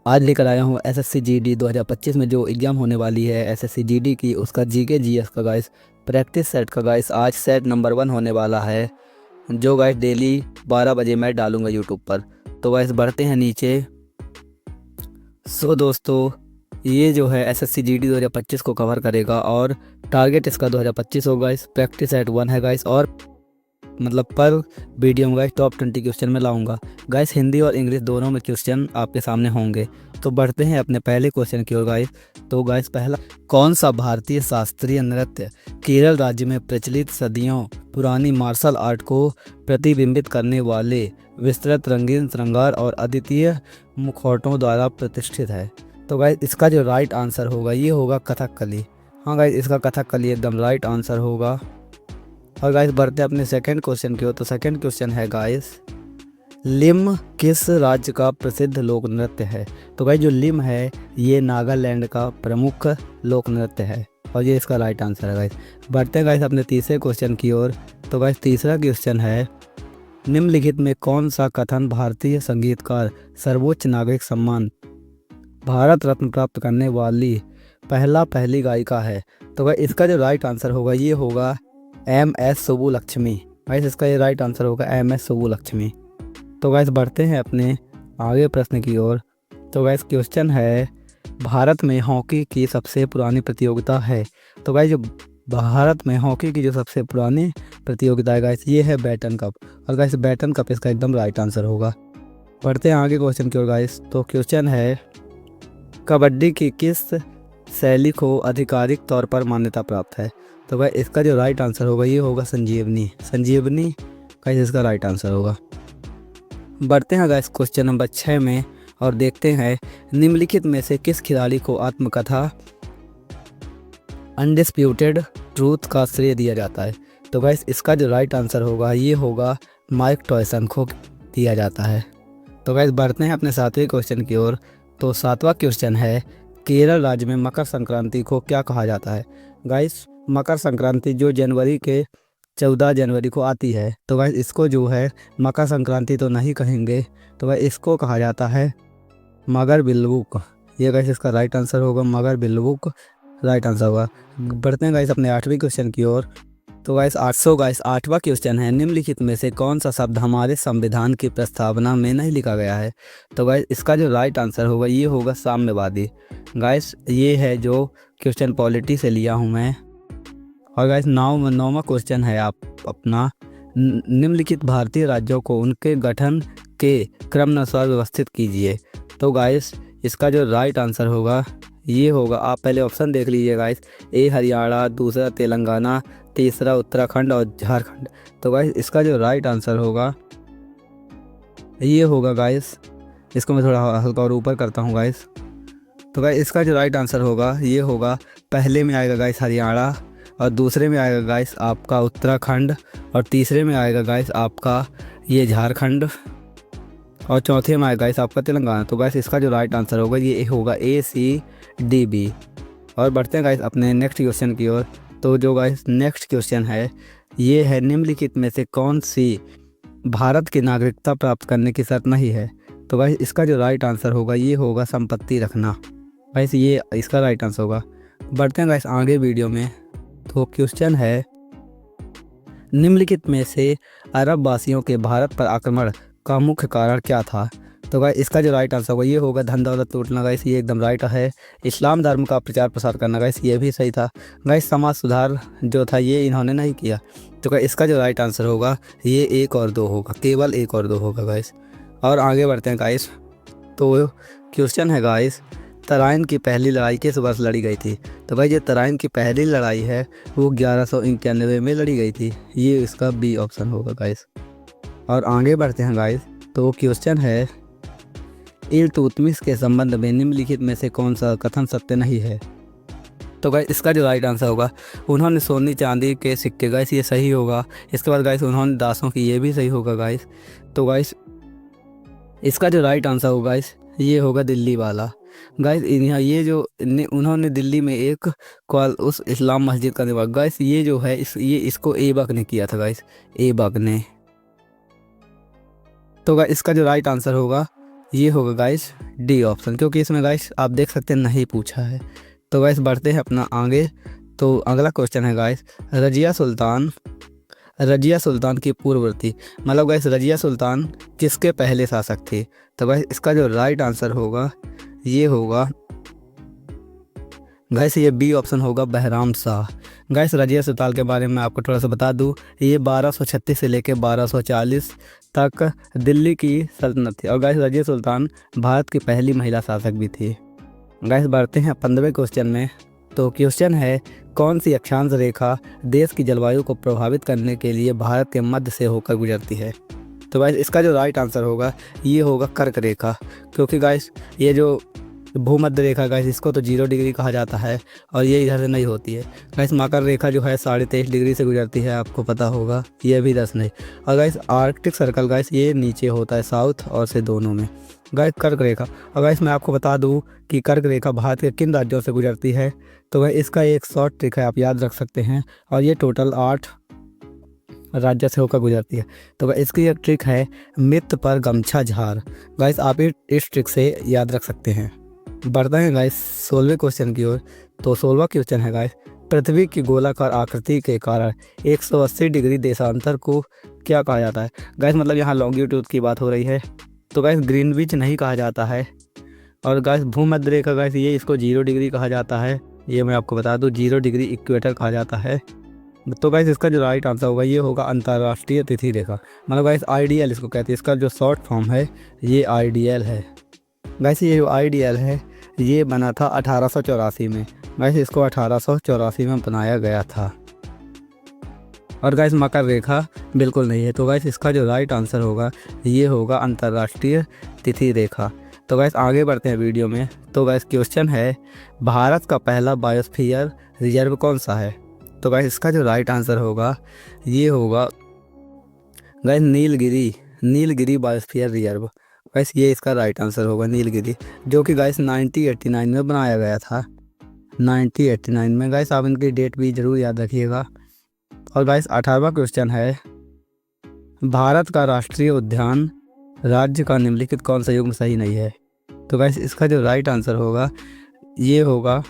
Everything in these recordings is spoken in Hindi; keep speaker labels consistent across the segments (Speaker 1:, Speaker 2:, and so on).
Speaker 1: आज लेकर आया हूँ एसएससी जीडी 2025 में जो एग्ज़ाम होने वाली है एसएससी जीडी की, उसका जीके जीएस का गाइस प्रैक्टिस सेट का गाइस आज सेट नंबर 1 होने वाला है, जो गाइस डेली 12 बजे मैं डालूंगा यूट्यूब पर। तो गाइस बढ़ते हैं नीचे। दोस्तों, ये जो है एसएससी जीडी 2025 को कवर करेगा और टारगेट इसका 2025 होगा। इस प्रैक्टिस सेट 1 है गाइस, और मतलब पर वीडियो में गाइस टॉप 20 क्वेश्चन में लाऊंगा गाइस। हिंदी और इंग्लिश दोनों में क्वेश्चन आपके सामने होंगे। तो बढ़ते हैं अपने पहले क्वेश्चन की ओर गाइस। तो गाइस पहला, कौन सा भारतीय शास्त्रीय नृत्य केरल राज्य में प्रचलित सदियों पुरानी मार्शल आर्ट को प्रतिबिंबित करने वाले विस्तृत रंगीन श्रृंगार और अद्वितीय मुखौटों द्वारा प्रतिष्ठित है? तो गाइस इसका जो राइट आंसर होगा ये होगा कथकली। हाँ गाइस, इसका कथकली एकदम राइट आंसर होगा। और गाइस बढ़ते हैं अपने सेकंड क्वेश्चन की ओर। तो सेकंड क्वेश्चन है गाइस, लिम किस राज्य का प्रसिद्ध लोक नृत्य है? तो गाइस जो लिम है ये नागालैंड का प्रमुख लोक नृत्य है और ये इसका राइट आंसर है गाइस। बढ़ते हैं गाइस अपने तीसरे क्वेश्चन की ओर। तो गाइस तीसरा क्वेश्चन है, निम्नलिखित में कौन सा कथन भारतीय संगीतकार सर्वोच्च नागरिक सम्मान भारत रत्न प्राप्त करने वाली पहली गायिका है? तो गाइस इसका जो राइट आंसर होगा ये होगा MS सुब्बुलक्ष्मी। गाइस इसका ये राइट आंसर होगा MS सुब्बुलक्ष्मी। तो गाइस बढ़ते हैं अपने आगे प्रश्न की ओर। तो गाइस क्वेश्चन है, भारत में हॉकी की सबसे पुरानी प्रतियोगिता है? तो गाइस जो भारत में हॉकी की जो सबसे पुरानी प्रतियोगिता है गाइस ये है बैटन कप, और गाइस बैटन कप इसका एकदम राइट आंसर होगा। बढ़ते हैं आगे क्वेश्चन की ओर गाइस। तो क्वेश्चन है, कबड्डी की किस शैली को आधिकारिक तौर पर मान्यता प्राप्त है? तो गाइस इसका जो राइट आंसर होगा ये होगा संजीवनी। गाइस इसका राइट आंसर होगा। बढ़ते हैं गाइस क्वेश्चन नंबर 6 में और देखते हैं, निम्नलिखित में से किस खिलाड़ी को आत्मकथा अनडिस्प्यूटेड ट्रूथ का श्रेय दिया जाता है? तो गाइस इसका जो राइट आंसर होगा ये होगा माइक टायसन को दिया जाता है। तो गाइस बढ़ते हैं अपने सातवें क्वेश्चन की ओर। तो सातवां क्वेश्चन है, केरल राज्य में मकर संक्रांति को क्या कहा जाता है? गाइस मकर संक्रांति जो जनवरी के 14 जनवरी को आती है, तो गाइस इसको जो है मकर संक्रांति तो नहीं कहेंगे, तो गाइस इसको कहा जाता है मगर बिल्वुक। ये गाइस इसका राइट आंसर होगा, मगर बिल्वुक राइट आंसर होगा। बढ़ते हैं गाइस अपने 8वें क्वेश्चन की ओर। तो गाइस 8वां क्वेश्चन है, निम्नलिखित में से कौन सा शब्द हमारे संविधान की प्रस्तावना में नहीं लिखा गया है? तो गाइस इसका जो राइट आंसर होगा ये होगा साम्यवादी। गाइस ये है जो क्वेश्चन पॉलिटी से लिया हूँ मैं। और गाइस 9वां क्वेश्चन है आप अपना, निम्नलिखित भारतीय राज्यों को उनके गठन के क्रमानुसार व्यवस्थित कीजिए। तो गाइस इसका जो राइट आंसर होगा ये होगा, आप पहले ऑप्शन देख लीजिए गाइस, ए हरियाणा, दूसरा तेलंगाना, तीसरा उत्तराखंड और झारखंड। तो गाइस इसका जो राइट आंसर होगा ये होगा गाइस, इसको मैं थोड़ा हल्का और ऊपर करता हूँ गाइस। तो गाइस इसका जो राइट आंसर होगा ये होगा, पहले में आएगा गाइस हरियाणा, और दूसरे में आएगा गाइस आपका उत्तराखंड, और तीसरे में आएगा गाइस आपका ये झारखंड, और चौथे में आएगा गाइस आपका तेलंगाना। तो गाइस इसका जो राइट आंसर होगा ये होगा ACDB। और बढ़ते हैं गाइस अपने नेक्स्ट क्वेश्चन की ओर। तो जो गाइस नेक्स्ट क्वेश्चन है ये है, निम्नलिखित में से कौन सी भारत की नागरिकता प्राप्त करने की शर्त नहीं है? तो गाइस इसका जो राइट आंसर होगा ये होगा संपत्ति रखना। गाइस ये इसका राइट आंसर होगा। बढ़ते हैं गाइस आगे वीडियो में। तो क्वेश्चन है, निम्नलिखित में से अरब वासियों के भारत पर आक्रमण का मुख्य कारण क्या था? तो गाइस इसका जो राइट आंसर होगा ये होगा धन दौलत लूटना। गाइस ये एकदम राइट है। इस्लाम धर्म का प्रचार प्रसार करना, गाइस ये भी सही था। गाइस समाज सुधार जो था ये इन्होंने नहीं किया। तो गाइस इसका जो राइट आंसर होगा ये 1 और 2 होगा, केवल 1 और 2 होगा गाइस। और आगे बढ़ते हैं गाइस। तो क्वेश्चन है गाइस, तराइन की पहली लड़ाई किस वर्ष लड़ी गई थी? तो भाई ये तराइन की पहली लड़ाई है वो 1191 में लड़ी गई थी। ये इसका B ऑप्शन होगा गाइस। और आगे बढ़ते हैं गाइस। तो क्वेश्चन है, इल्तुतमिश के संबंध में निम्नलिखित में से कौन सा कथन सत्य नहीं है? तो गाइस इसका जो राइट आंसर होगा, उन्होंने सोने चांदी के सिक्के, गाइस ये सही होगा। इसके बाद गाइस उन्होंने दासों की, ये भी सही होगा गाइस। तो गाइस इसका जो राइट आंसर होगा गाइस ये होगा दिल्ली वाला। गाइस ये जो उन्होंने दिल्ली में एक कॉल उस इस्लाम मस्जिद का निर्माण, गाइस ये जो है ये इसको ऐबक ने किया था गाइस, ऐबक ने। तो गाइस इसका जो राइट आंसर होगा ये होगा गाइस डी ऑप्शन, क्योंकि इसमें गाइस आप देख सकते हैं नहीं पूछा है। तो गाइस बढ़ते हैं अपना आगे। तो अगला क्वेश्चन है गाइस, रजिया सुल्तान की पूर्ववर्ती, मतलब गाइस रजिया सुल्तान किसके पहले शासक थे? तो गाइस इसका जो राइट आंसर होगा ये होगा गाइस, ये बी ऑप्शन होगा बहराम शाह। गाइस रजिया सुल्तान के बारे में आपको थोड़ा सा बता दूं, ये 1236 से लेकर 1240 तक दिल्ली की सल्तनत थी। और गाइस रजिया सुल्तान भारत की पहली महिला शासक भी थी। गाइस बढ़ते हैं 15वें क्वेश्चन में। तो क्वेश्चन है, कौन सी अक्षांश रेखा देश की जलवायु को प्रभावित करने के लिए भारत के मध्य से होकर गुजरती है? तो गाइस इसका जो राइट आंसर होगा ये होगा कर्क रेखा, क्योंकि गाइस ये जो भूमध्य रेखा गाइस इसको तो 0 डिग्री कहा जाता है और ये इधर से नहीं होती है। गाइस मकर रेखा जो है 23.5 डिग्री से गुजरती है, आपको पता होगा, ये भी 10 नहीं। और गाइस आर्कटिक सर्कल गाइस ये नीचे होता है साउथ और से दोनों में। गाइस कर्क रेखा, और गाइस मैं आपको बता दूं कि कर्क रेखा भारत के किन राज्यों से गुजरती है। तो गाइस इसका एक शॉर्ट ट्रिक है, आप याद रख सकते हैं, और ये टोटल 8 राज्य से होकर गुजरती है। तो गाइस इसकी एक ट्रिक है, मित्र पर गमछा झार। गाइस आप इस ट्रिक से याद रख सकते हैं। बढ़ते हैं गाइस 16वें क्वेश्चन की ओर। तो 16वां क्वेश्चन है गाइस, पृथ्वी की गोलाकार आकृति के कारण 180 डिग्री देशांतर को क्या कहा जाता है? गाइस मतलब यहाँ लॉन्गिट्यूड की बात हो रही है। तो गाइस ग्रीनविच नहीं कहा जाता है। और गाइस भूमध्य रेखा गाइस ये इसको 0 डिग्री कहा जाता है, ये मैं आपको बता दूं, 0 डिग्री इक्वेटर कहा जाता है। तो गाइस इसका जो राइट आंसर होगा ये होगा अंतर्राष्ट्रीय तिथि रेखा, मतलब गाइस आईडीएल इसको कहते हैं। इसका जो शॉर्ट फॉर्म है ये आईडीएल है। गाइस ये जो आईडीएल है ये बना था 1884 में। गाइस इसको 1884 में बनाया गया था। और गाइस मकर रेखा बिल्कुल नहीं है। तो गाइस इसका जो राइट आंसर होगा ये होगा अंतर्राष्ट्रीय तिथि रेखा। तो गाइस आगे बढ़ते हैं वीडियो में। तो गाइस क्वेश्चन है, भारत का पहला बायोस्फीयर रिजर्व कौन सा है? तो गाइस इसका जो राइट आंसर होगा ये होगा guys Nilgiri biosphere reserve. Guys ये इसका राइट आंसर होगा नीलगिरी, जो कि गाइस 1989 में बनाया गया था। 1989 में। गाइस आप इनकी डेट भी जरूर याद रखिएगा। और गाइस 18वां क्वेश्चन है, भारत का राष्ट्रीय उद्यान राज्य का निम्नलिखित कौन सा युग्म सही नहीं है? तो गाइस इसका जो राइट आंसर होगा ये होगा,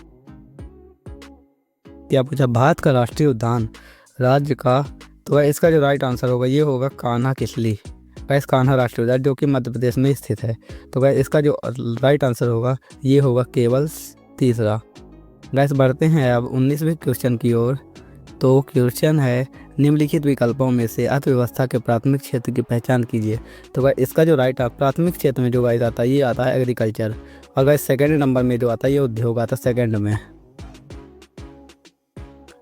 Speaker 1: क्या पूछा, भारत का राष्ट्रीय उद्यान राज्य का। तो गाइस इसका जो राइट आंसर होगा ये होगा कान्हा किसली। गाइस कान्हा राष्ट्रीय उद्यान जो कि मध्य प्रदेश में स्थित है। तो गाइस इसका जो राइट आंसर होगा ये होगा केवल तीसरा। गाइस बढ़ते हैं अब 19वें क्वेश्चन की ओर। तो क्वेश्चन है, निम्नलिखित विकल्पों में से अर्थव्यवस्था के प्राथमिक क्षेत्र की पहचान कीजिए। तो गाइस इसका जो राइट प्राथमिक क्षेत्र में जो गाइस आता है ये आता है एग्रीकल्चर। और गाइस सेकेंड नंबर में जो आता है ये उद्योग आता है सेकेंड में।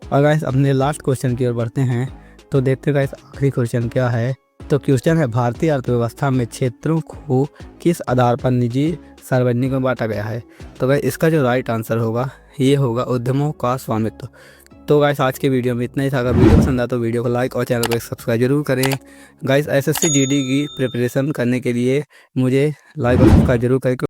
Speaker 1: और गाइस अपने लास्ट क्वेश्चन की ओर बढ़ते हैं। तो देखते हैं गाइस आखिरी क्वेश्चन क्या है। तो क्वेश्चन है, भारतीय अर्थव्यवस्था में क्षेत्रों को किस आधार पर निजी सार्वजनिक में बांटा गया है? तो गाइस इसका जो राइट आंसर होगा ये होगा उद्यमों का स्वामित्व। तो गाइस आज के वीडियो में इतना ही था। अगर वीडियो पसंद आया तो वीडियो को लाइक और चैनल को सब्सक्राइब जरूर करें। गाइस एसएससी जीडी की प्रिपरेशन करने के लिए मुझे लाइक और सब्सक्राइब जरूर करें।